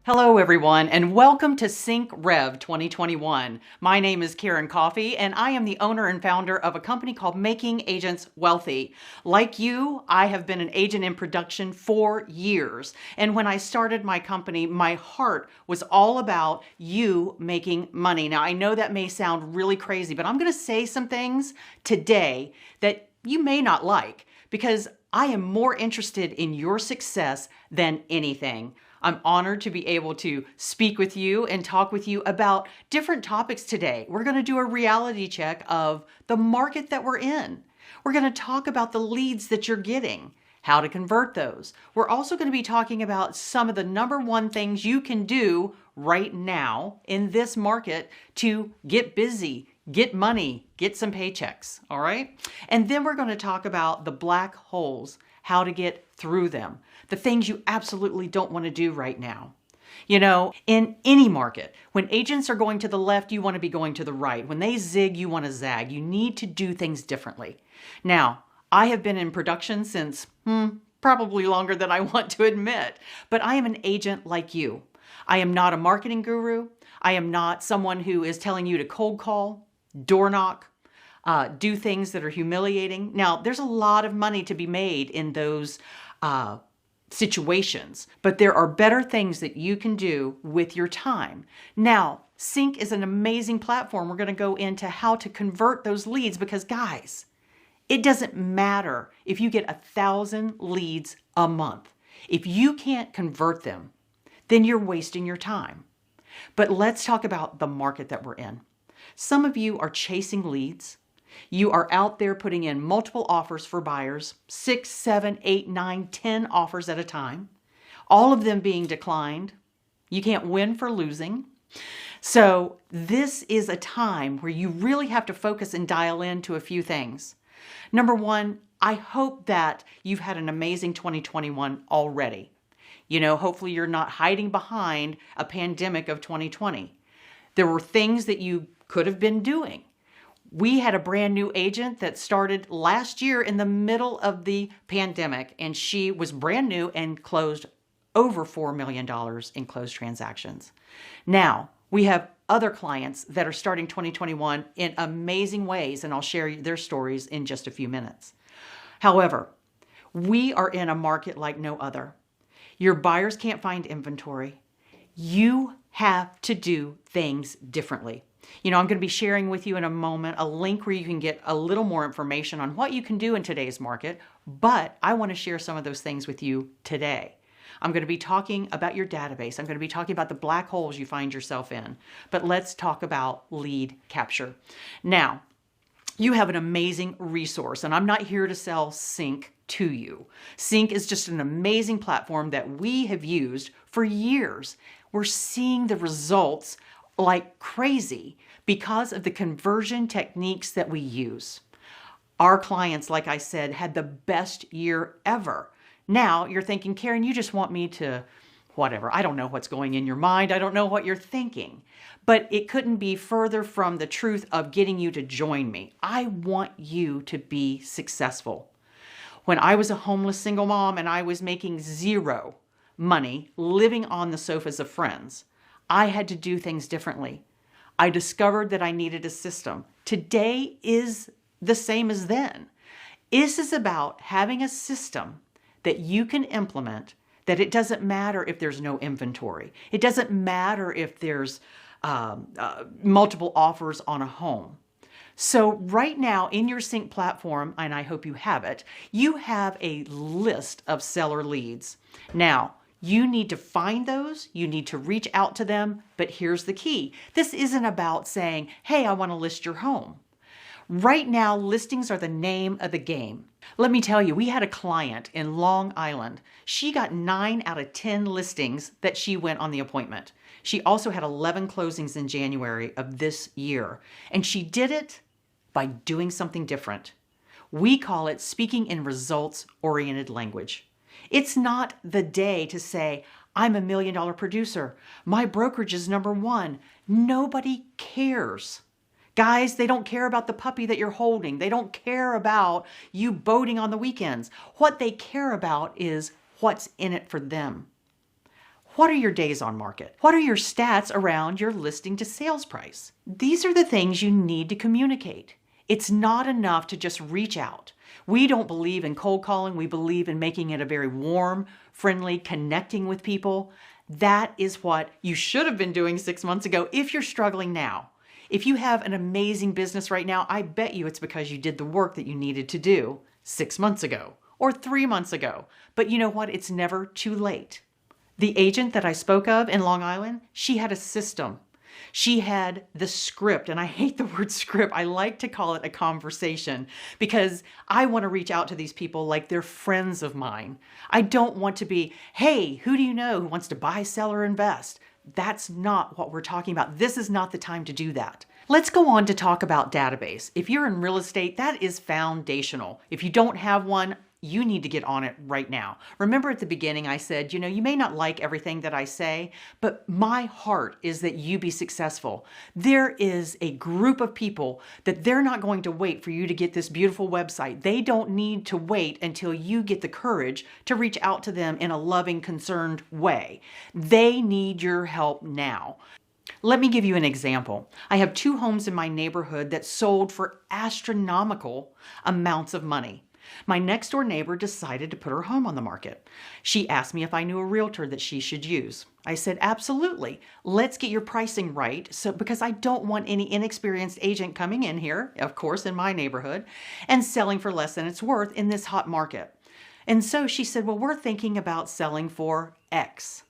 Hello everyone and welcome to CINC Rev 2021. My name is Karen Coffey and I am the owner and founder of a company called Making Agents Wealthy. Like you, I have been an agent in production for years. And when I started my company, my heart was all about you making money. Now I know that may sound really crazy, but I'm going to say some things today that you may not like because I am more interested in your success than anything. I'm honored to be able to speak with you and talk with you about different topics today. We're going to do a reality check of the market that we're in. We're going to talk about the leads that you're getting, how to convert those. We're also going to be talking about some of the number one things you can do right now in this market to get busy, get money, get some paychecks, all right? And then we're going to talk about the black holes, how to get through them, the things you absolutely don't want to do right now. You know, in any market, when agents are going to the left, you want to be going to the right. When they zig, you want to zag. You need to do things differently. Now, I have been in production since probably longer than I want to admit, but I am an agent like you. I am not a marketing guru. I am not someone who is telling you to cold call, door knock, do things that are humiliating. Now, there's a lot of money to be made in those situations, but there are better things that you can do with your time. Now, CINC is an amazing platform. We're going to go into how to convert those leads because, guys, it doesn't matter if you get 1,000 leads a month. If you can't convert them, then you're wasting your time. But let's talk about the market that we're in. Some of you are chasing leads. You are out there putting in multiple offers for buyers, 6, 7, 8, 9, 10 offers at a time, all of them being declined. You can't win for losing. So this is a time where you really have to focus and dial into a few things. Number one, I hope that you've had an amazing 2021 already. You know, hopefully you're not hiding behind a pandemic of 2020. There were things that you could have been doing. We had a brand new agent that started last year in the middle of the pandemic, and she was brand new and closed over $4 million in closed transactions. Now, we have other clients that are starting 2021 in amazing ways, and I'll share their stories in just a few minutes. However, we are in a market like no other. Your buyers can't find inventory. You have to do things differently. You know, I'm going to be sharing with you in a moment a link where you can get a little more information on what you can do in today's market, but I want to share some of those things with you today. I'm going to be talking about your database. I'm going to be talking about the black holes you find yourself in, but let's talk about lead capture. Now, you have an amazing resource, and I'm not here to sell CINC to you. CINC is just an amazing platform that we have used for years. We're seeing the results like crazy because of the conversion techniques that we use. Our clients, like I said, had the best year ever. Now you're thinking, Karen, you just want me to whatever. I don't know what's going in your mind. I don't know what you're thinking. But it couldn't be further from the truth of getting you to join me. I want you to be successful. When I was a homeless single mom and I was making zero money living on the sofas of friends, I had to do things differently. I discovered that I needed a system. Today is the same as then. This is about having a system that you can implement, that it doesn't matter if there's no inventory. It doesn't matter if there's multiple offers on a home. So right now in your CINC platform, and I hope you have it, you have a list of seller leads. Now, you need to find those, you need to reach out to them, but here's the key. This isn't about saying, hey, I want to list your home. Right now, listings are the name of the game. Let me tell you, we had a client in Long Island. She got 9 out of 10 listings that she went on the appointment. She also had 11 closings in January of this year, and she did it by doing something different. We call it speaking in results-oriented language. It's not the day to say, I'm $1 million producer. My brokerage is #1. Nobody cares. Guys, they don't care about the puppy that you're holding. They don't care about you boating on the weekends. What they care about is what's in it for them. What are your days on market? What are your stats around your listing to sales price? These are the things you need to communicate. It's not enough to just reach out. We don't believe in cold calling. We believe in making it a very warm, friendly, connecting with people. That is what you should have been doing 6 months ago if you're struggling now. If you have an amazing business right now, I bet you it's because you did the work that you needed to do 6 months ago or 3 months ago. But you know what? It's never too late. The agent that I spoke of in Long Island, she had a system. She had the script, and I hate the word script. I like to call it a conversation because I want to reach out to these people like they're friends of mine. I don't want to be, hey, who do you know who wants to buy, sell, or invest? That's not what we're talking about. This is not the time to do that. Let's go on to talk about database. If you're in real estate, that is foundational. If you don't have one, you need to get on it right now. Remember at the beginning I said, you may not like everything that I say, but my heart is that you be successful. There is a group of people that they're not going to wait for you to get this beautiful website. They don't need to wait until you get the courage to reach out to them in a loving, concerned way. They need your help now. Let me give you an example. I have 2 homes in my neighborhood that sold for astronomical amounts of money. My next door neighbor decided to put her home on the market. She asked me if I knew a realtor that she should use. I said, absolutely. Let's get your pricing right. Because I don't want any inexperienced agent coming in here, of course, in my neighborhood, and selling for less than it's worth in this hot market. And so she said, well, we're thinking about selling for X.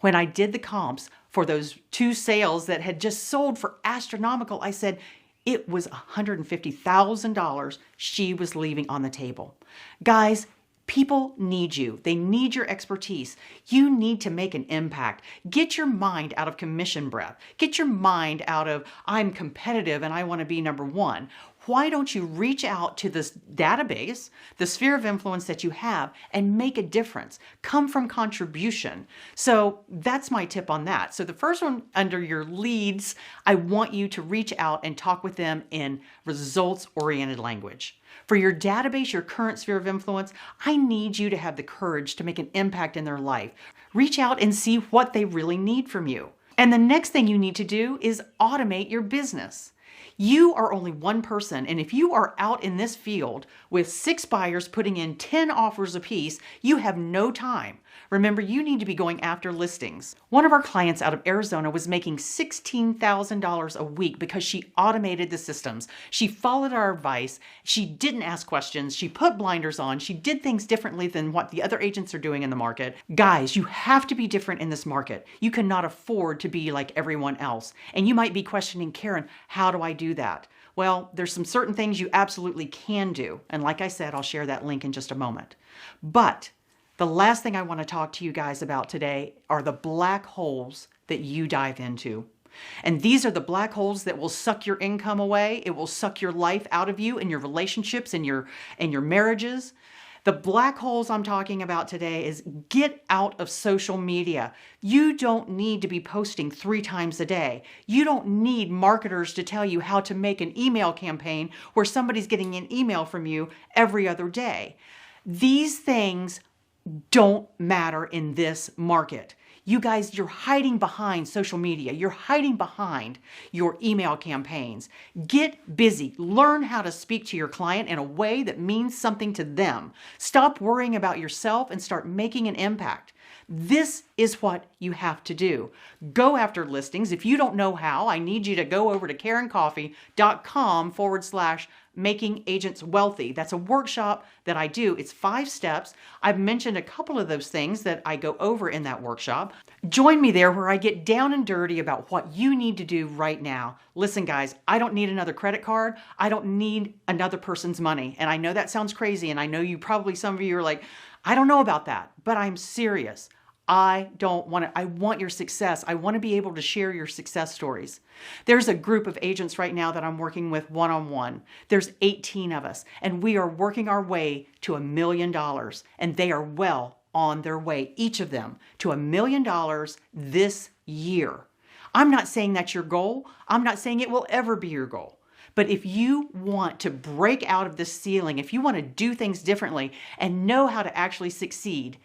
When I did the comps for those 2 sales that had just sold for astronomical, I said, it was $150,000 she was leaving on the table. Guys, people need you. They need your expertise. You need to make an impact. Get your mind out of commission breath. Get your mind out of, I'm competitive and I want to be number 1. Why don't you reach out to this database, the sphere of influence that you have, and make a difference? Come from contribution. So that's my tip on that. So the first one under your leads, I want you to reach out and talk with them in results-oriented language. For your database, your current sphere of influence, I need you to have the courage to make an impact in their life. Reach out and see what they really need from you. And the next thing you need to do is automate your business. You are only one person, and if you are out in this field with 6 buyers putting in 10 offers apiece, you have no time. Remember, you need to be going after listings. One of our clients out of Arizona was making $16,000 a week because she automated the systems. She followed our advice. She didn't ask questions. She put blinders on. She did things differently than what the other agents are doing in the market. Guys, you have to be different in this market. You cannot afford to be like everyone else. And you might be questioning, Karen, how do I do that? Well, there's some certain things you absolutely can do. And like I said, I'll share that link in just a moment. But the last thing I want to talk to you guys about today are the black holes that you dive into. And these are the black holes that will suck your income away. It will suck your life out of you and your relationships and your marriages. The black holes I'm talking about today is get out of social media. You don't need to be posting 3 times a day. You don't need marketers to tell you how to make an email campaign where somebody's getting an email from you every other day. These things don't matter in this market. You guys, you're hiding behind social media. You're hiding behind your email campaigns. Get busy. Learn how to speak to your client in a way that means something to them. Stop worrying about yourself and start making an impact. This is what you have to do. Go after listings. If you don't know how, I need you to go over to KarenCoffey.com/making agents wealthy. That's a workshop that I do. It's 5 steps. I've mentioned a couple of those things that I go over in that workshop. Join me there where I get down and dirty about what you need to do right now. Listen, guys, I don't need another credit card. I don't need another person's money. And I know that sounds crazy. And I know some of you are like, I don't know about that, but I'm serious. I want your success. I want to be able to share your success stories. There's a group of agents right now that I'm working with one-on-one. There's 18 of us, and we are working our way to $1 million, and they are well on their way, each of them, to $1 million this year. I'm not saying that's your goal. I'm not saying it will ever be your goal. But if you want to break out of this ceiling, if you want to do things differently and know how to actually succeed,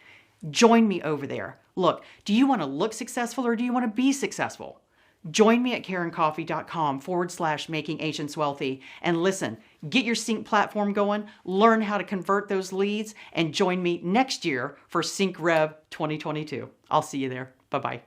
Join me over there. Look, do you want to look successful or do you want to be successful? Join me at KarenCoffey.com/making agents wealthy. And listen, get your CINC platform going, learn how to convert those leads, and join me next year for CINC Rev 2022. I'll see you there. Bye-bye.